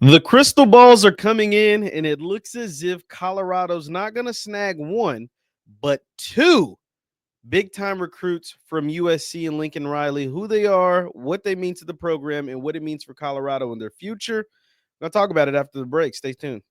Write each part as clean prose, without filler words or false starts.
The crystal balls are coming in, and it looks as if Colorado's not going to snag one, but two big time recruits from USC and Lincoln Riley, who they are, what they mean to the program, and what it means for Colorado and their future. We're going to talk about it after the break. Stay tuned.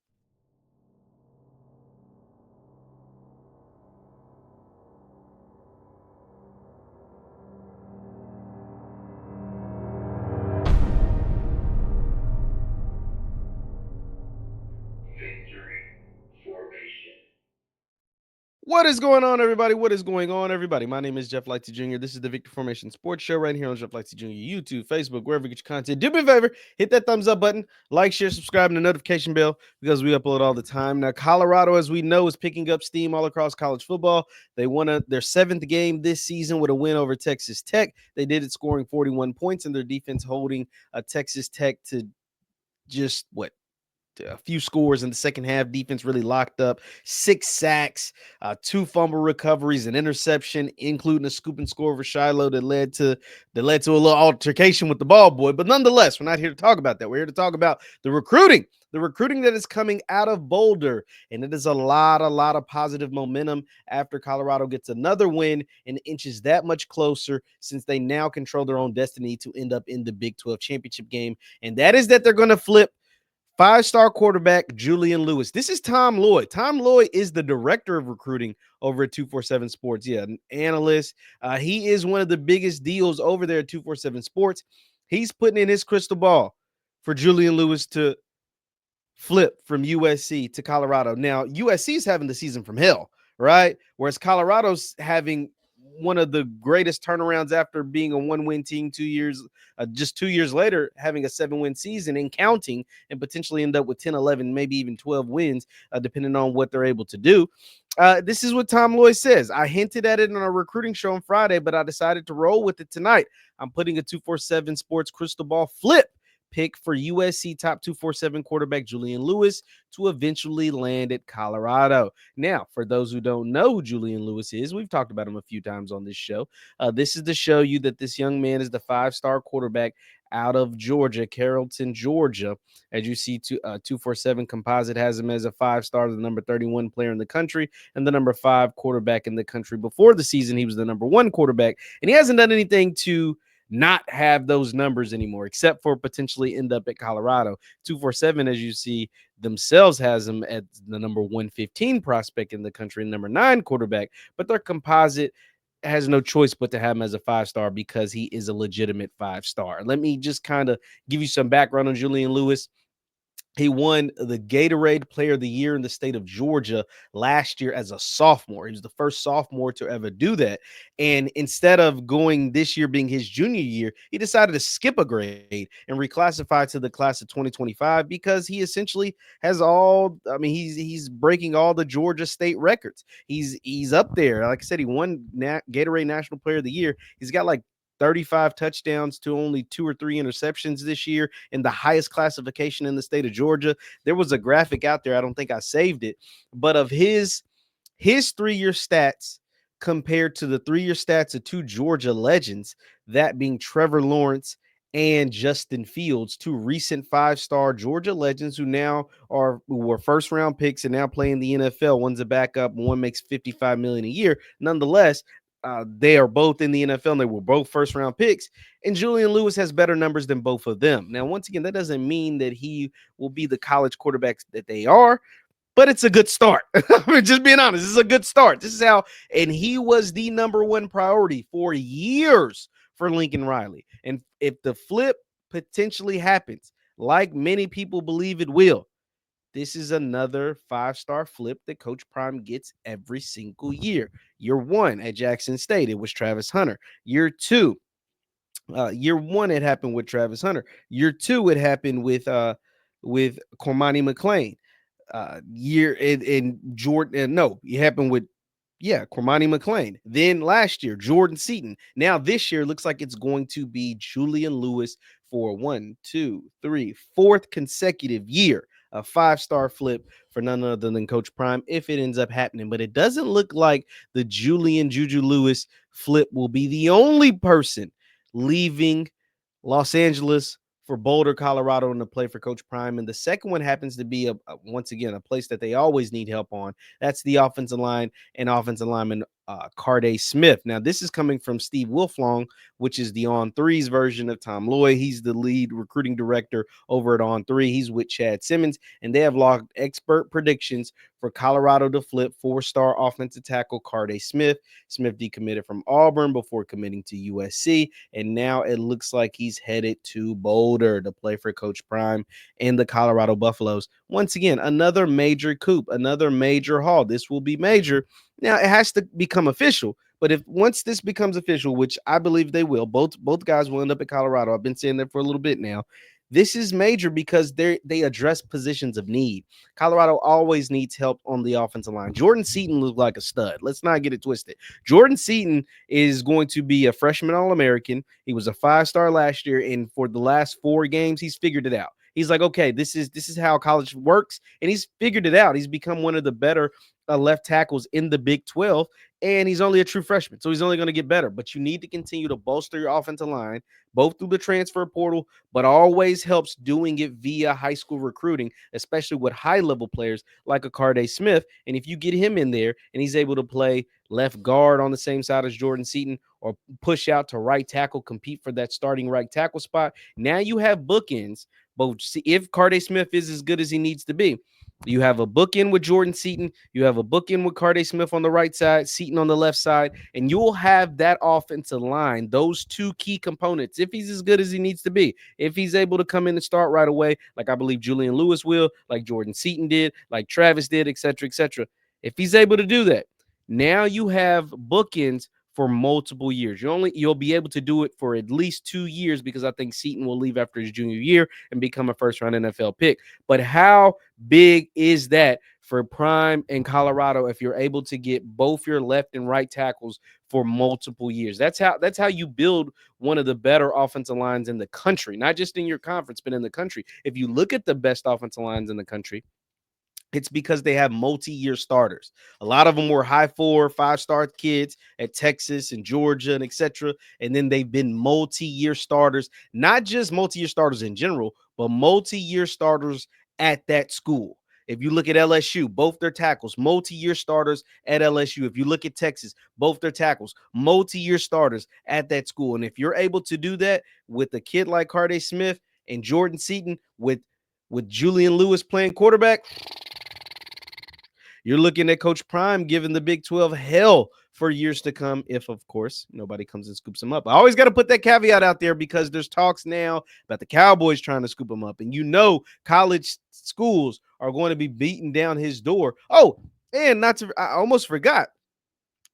What is going on, everybody? What is going on, everybody? My name is JeffLightsyJr. This is the Victor Formation Sports Show right here on JeffLightsYJr, YouTube, Facebook, wherever you get your content. Do me a favor, hit that thumbs up button, like, share, subscribe, and the notification bell because we upload all the time. Now, Colorado, as we know, is picking up steam all across college football. They won their seventh game this season with a win over Texas Tech. They did it scoring 41 points, and their defense holding Texas Tech to just a few scores in the second half. Defense really locked up. 6 sacks, 2 fumble recoveries, an interception, including a scoop and score over Shiloh that led to a little altercation with the ball boy. But nonetheless, we're not here to talk about that. We're here to talk about the recruiting that is coming out of Boulder, and it is a lot of positive momentum after Colorado gets another win and inches that much closer, since they now control their own destiny to end up in the Big 12 championship game, and that is that they're going to flip 5-star quarterback Julian Lewis. This is Tom Lloyd. Tom Lloyd is the director of recruiting over at 247 Sports. Yeah, an analyst. He is one of the biggest deals over there at 247 Sports. He's putting in his crystal ball for Julian Lewis to flip from USC to Colorado. Now, USC is having the season from hell, right? Whereas Colorado's having one of the greatest turnarounds after being a 1-win team 2 years, just 2 years later, having a 7-win season and counting, and potentially end up with 10, 11, maybe even 12 wins, depending on what they're able to do. This is what Tom Lloyd says. I hinted at it on a recruiting show on Friday, but I decided to roll with it tonight. I'm putting a 247 Sports crystal ball flip pick for USC top 247 quarterback Julian Lewis to eventually land at Colorado. Now, for those who don't know who Julian Lewis is, we've talked about him a few times on this show. This is to show you that this young man is the 5-star quarterback out of Georgia, Carrollton, Georgia. As you see, 247 Composite has him as a 5-star, the number 31 player in the country, and the number 5 quarterback in the country. Before the season, he was the number 1 quarterback, and he hasn't done anything to not have those numbers anymore, except for potentially end up at Colorado. 247, as you see, themselves has them at the number 115 prospect in the country, number 9 quarterback, but their composite has no choice but to have him as a 5-star because he is a legitimate 5-star. Let me just kind of give you some background on Julian Lewis. He won the Gatorade Player of the Year in the state of Georgia last year as a sophomore. He was the first sophomore to ever do that. And instead of going this year being his junior year, he decided to skip a grade and reclassify to the class of 2025 because he essentially has he's breaking all the Georgia state records. He's up there. Like I said, he won Gatorade National Player of the Year. He's got like 35 touchdowns to only 2 or 3 interceptions this year in the highest classification in the state of Georgia. There was a graphic out there. I don't think I saved it, but of his 3-year stats compared to the 3-year stats of 2 Georgia legends, that being Trevor Lawrence and Justin Fields, 2 recent 5-star Georgia legends who were first-round picks and now play in the NFL. One's a backup, one makes $55 million a year. Nonetheless, they are both in the NFL, and they were both first-round picks, and Julian Lewis has better numbers than both of them. Now, once again, that doesn't mean that he will be the college quarterbacks that they are, but it's a good start. I mean, just being honest, this is a good start. This is how, and he was the number 1 priority for years for Lincoln Riley. And if the flip potentially happens, like many people believe it will, this is another 5-star flip that Coach Prime gets every single year. Year 1 at Jackson State, it was Travis Hunter. Year 1, it happened with Travis Hunter. Year 2, it happened with Cormani McClain. It happened with Cormani McClain. Then last year, Jordan Seaton. Now this year looks like it's going to be Julian Lewis for 4th consecutive year. A 5-star flip for none other than Coach Prime if it ends up happening. But it doesn't look like the Juju Lewis flip will be the only person leaving Los Angeles for Boulder, Colorado, and to play for Coach Prime. And the second one happens to be, once again, a place that they always need help on. That's the offensive line and offensive lineman Carde Smith. Now, this is coming from Steve Wilflong, which is the On Threes version of Tom Lloyd. He's the lead recruiting director over at On Three. He's with Chad Simmons, and they have logged expert predictions for Colorado to flip four-star offensive tackle Carde Smith. Smith decommitted from Auburn before committing to USC, and now it looks like he's headed to Boulder to play for Coach Prime and the Colorado Buffaloes. Once again, another major coup, another major haul. This will be major. Now, it has to become official, but if once this becomes official, which I believe they will, both guys will end up at Colorado. I've been saying that for a little bit now. This is major because they address positions of need. Colorado always needs help on the offensive line. Jordan Seaton looked like a stud. Let's not get it twisted. Jordan Seaton is going to be a freshman All-American. He was a 5-star last year, and for the last 4 games, he's figured it out. He's like, okay, this is how college works, and he's figured it out. He's become one of the better left tackles in the Big 12, and he's only a true freshman, so he's only going to get better. But you need to continue to bolster your offensive line, both through the transfer portal, but always helps doing it via high school recruiting, especially with high-level players like a Carde Smith. And if you get him in there and he's able to play left guard on the same side as Jordan Seaton or push out to right tackle, compete for that starting right tackle spot, now you have bookends. But if Carde Smith is as good as he needs to be, you have a bookend with Jordan Seaton. You have a bookend with Carde Smith on the right side, Seaton on the left side, and you'll have that offensive line, those two key components, if he's as good as he needs to be. If he's able to come in and start right away, like I believe Julian Lewis will, like Jordan Seaton did, like Travis did, et cetera, et cetera. If he's able to do that, now you have bookends for multiple years. You'll be able to do it for at least 2 years because I think Seaton will leave after his junior year and become a first-round NFL pick. But how big is that for Prime and Colorado if you're able to get both your left and right tackles for multiple years? That's how you build one of the better offensive lines in the country, not just in your conference, but in the country. If you look at the best offensive lines in the country, it's because they have multi-year starters. A lot of them were high 4, 5-star kids at Texas and Georgia and etc. And then they've been multi-year starters, not just multi-year starters in general, but multi-year starters at that school. If you look at LSU, both their tackles, multi-year starters at LSU. If you look at Texas, both their tackles, multi-year starters at that school. And if you're able to do that with a kid like Carde Smith and Jordan Seaton with Julian Lewis playing quarterback, you're looking at Coach Prime giving the Big 12 hell for years to come if, of course, nobody comes and scoops him up. I always got to put that caveat out there because there's talks now about the Cowboys trying to scoop him up. And college schools are going to be beating down his door. Oh, and I almost forgot,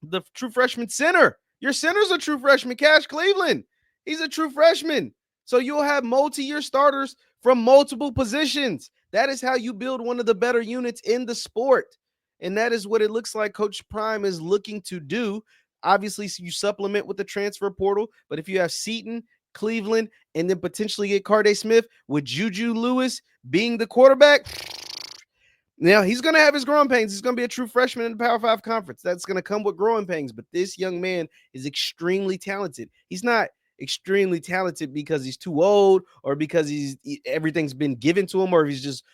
the true freshman center. Your center's a true freshman, Cash Cleveland. He's a true freshman. So you'll have multi-year starters from multiple positions. That is how you build one of the better units in the sport. And that is what it looks like Coach Prime is looking to do. Obviously, you supplement with the transfer portal, but if you have Seaton, Cleveland, and then potentially get Carde Smith with Juju Lewis being the quarterback, now he's going to have his growing pains. He's going to be a true freshman in the Power 5 conference. That's going to come with growing pains, but this young man is extremely talented. He's not extremely talented because he's too old or because everything's been given to him or he's just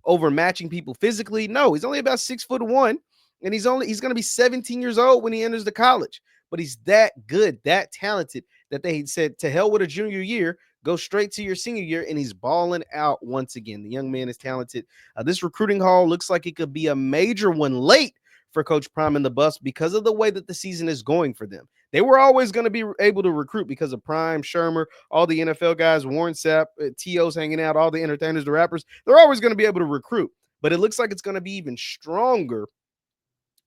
overmatching people physically. No, he's only about 6'1", and he's going to be 17 years old when he enters the college. But he's that good, that talented that they said to hell with a junior year, go straight to your senior year, and he's balling out once again. The young man is talented. This recruiting haul looks like it could be a major one late for Coach Prime and the Buffs because of the way that the season is going for them. They were always going to be able to recruit because of Prime, Shermer, all the NFL guys, Warren Sapp, T.O.'s hanging out, all the entertainers, the rappers. They're always going to be able to recruit. But it looks like it's going to be even stronger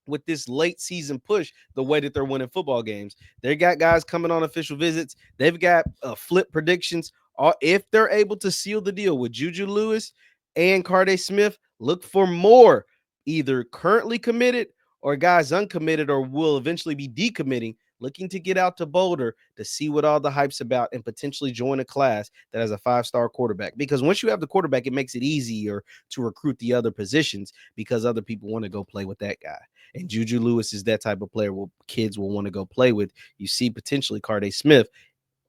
with this late season push, the way that they're winning football games. They got guys coming on official visits. They've got flip predictions. If they're able to seal the deal with Juju Lewis and Carde Smith, look for more either currently committed or guys uncommitted or will eventually be decommitting, looking to get out to Boulder to see what all the hype's about and potentially join a class that has a 5-star quarterback. Because once you have the quarterback, it makes it easier to recruit the other positions because other people want to go play with that guy. And Juju Lewis is that type of player where kids will want to go play with. You see potentially Carde Smith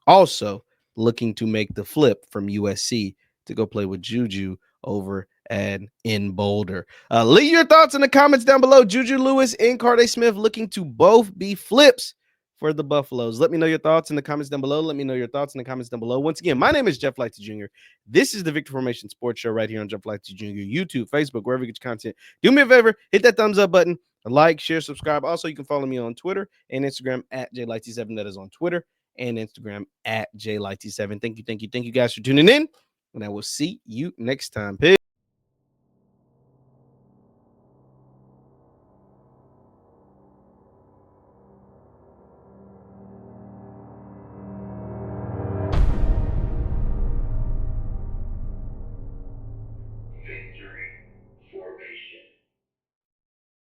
also looking to make the flip from USC to go play with Juju over in Boulder. Leave your thoughts in the comments down below. Juju Lewis and Carde Smith looking to both be flips for the Buffaloes. Let me know your thoughts in the comments down below. Let me know your thoughts in the comments down below. Once again, my name is JeffLightsYJr. This is the Victor Formation Sports Show right here on JeffLightsYJr, YouTube, Facebook, wherever you get your content. Do me a favor, hit that thumbs up button, like, share, subscribe. Also, you can follow me on Twitter and Instagram at JLightsy7. That is on Twitter and Instagram at JLightsy7. Thank you guys for tuning in, and I will see you next time. Peace.